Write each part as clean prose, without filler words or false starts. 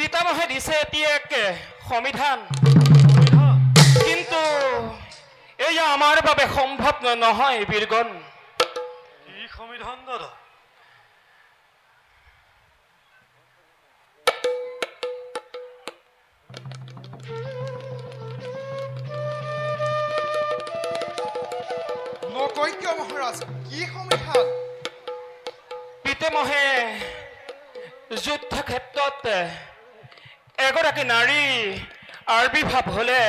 পিতামহে দিছে এটি এক সংবিধান, কিন্তু এয়া আমাৰ বাবে সম্ভৱ নহয় বীৰগণ। কি সংবিধান দাদা? নকয় কিয় মহাৰাজ, কি সংবিধান? পিতামহে যুদ্ধ ক্ষেত্ৰত এগৰাকী নাৰী আবিৰ্ভাৱ হলে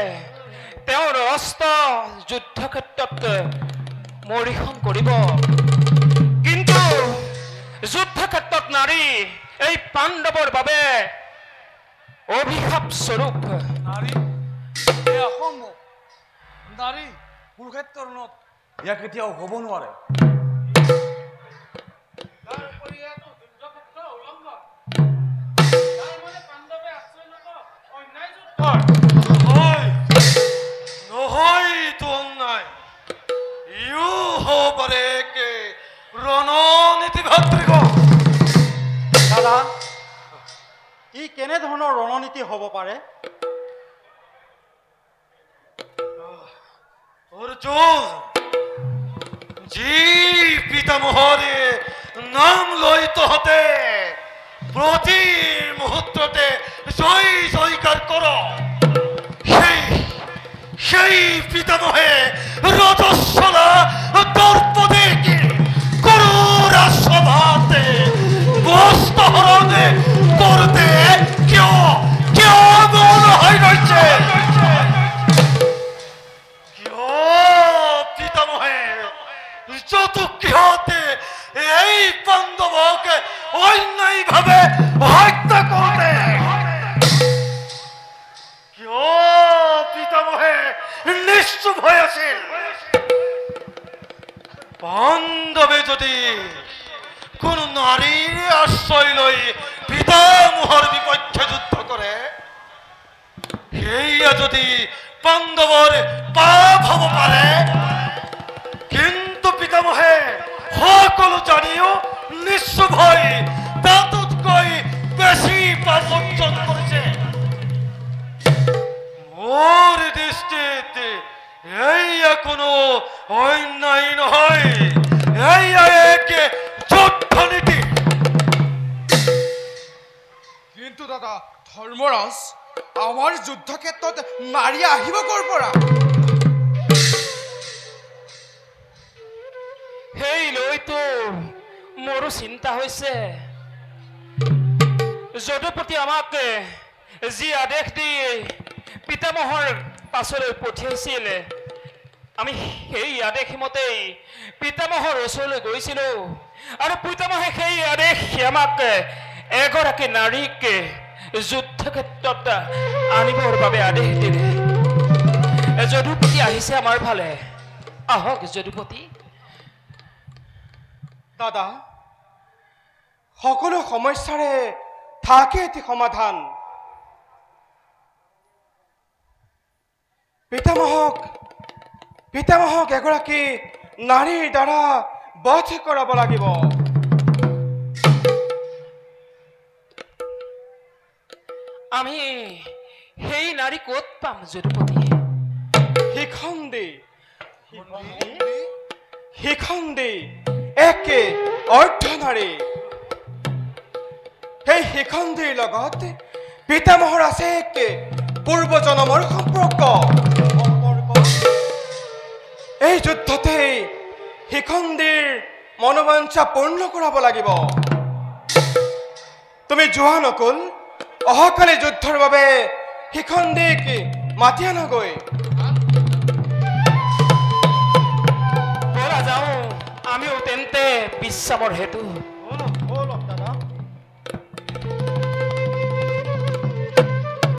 তেওঁৰ অস্ত্ৰ যুদ্ধ ক্ষেত্ৰত মৰিহন কৰিব, কিন্তু যুদ্ধ ক্ষেত্ৰত নাৰী এই পাণ্ডৱৰ বাবে অভিশাপ স্বৰূপ। নাৰী অসম্ভৱ, নাৰী কুৰুক্ষেত্ৰৰ ৰণত ইয়াক কেতিয়াও হ'ব নোৱাৰে। দাদা, ই কেনেধৰণৰ ৰণনীতি হ'ব পাৰে? অৰ্জুন, যি পিতামহৰে নাম লৈ তহঁতে প্ৰতি মুহূৰ্ততে জয় জয়কাৰ কৰ, সেই পিতামহে ৰজস্বলা দৰ্প দেখি কৰোৰা সভাতে বস্ত্ৰহৰণে কৰোঁতে কিয় মৌন হৈ ৰৈছে? যতুগৃহতে এই পাণ্ডৱক অন্যায়ভাৱে হত্যা কৰোঁতে কিয় পিতামহে নিশ্চুপ হৈ আছিল? পাণ্ডৱে যদি কোনো নাৰীৰ আশ্ৰয় লৈ পিতামহৰ বিপক্ষে যুদ্ধ কৰে, সেয়া যদি পাণ্ডৱৰ পাপ হ'ব পাৰে, কিন্তু পিতামহে সকলো জানিও নিশ্চুপ হৈ তাতোতকৈ বেছি পাপ অৰ্জন কৰিছে। মোৰ দৃষ্টিত এয়া কোনো অন্যায় নহয়, এয়া এক যুদ্ধ নীতি। কিন্তু দাদা ধৰ্মৰাজ, আমাৰ যুদ্ধ ক্ষেত্ৰত নাৰী আহিব ক'ৰ পৰা? সেই লৈতো মোৰো চিন্তা হৈছে। যদুপতি আমাক যি আদেশ দি পিতামহৰ পাছলৈ পঠিয়াইছিল, আমি সেই আদেশ মতেই পিতামহৰ ওচৰলৈ গৈছিলো, আৰু পিতামহে সেই আদেশ আমাক এগৰাকী নাৰীক যুদ্ধ ক্ষেত্ৰত আনিবৰ বাবে আদেশ দিলে। যদুপতি আহিছে আমাৰ ফালে, আহক যদুপতি। দাদা, সকলো সমস্যাৰে থাকে এটি সমাধান। পিতামহক এগৰাকী নাৰীৰ দ্বাৰা বধ কৰাব লাগিব। আমি সেই নাৰী ক'ত পাম যদুপতি? শিখণ্ডী একে অৰ্ধনাৰী। সেই শিখণ্ডীৰ লগত পিতামহৰ আছে একে পূৰ্বজন্মৰ সম্পৰ্ক। এই যুদ্ধতেই শিখণ্ডীৰ মনোবাঞ্ছা পূৰ্ণ কৰাব লাগিব। তুমি যোৱা নকুল, অহাকালি যুদ্ধৰ বাবে শিখণ্ডীক মাতি আনাগৈ। বলা যাওঁ, আমিও তেন্তে বিশ্ৰামৰ হেতু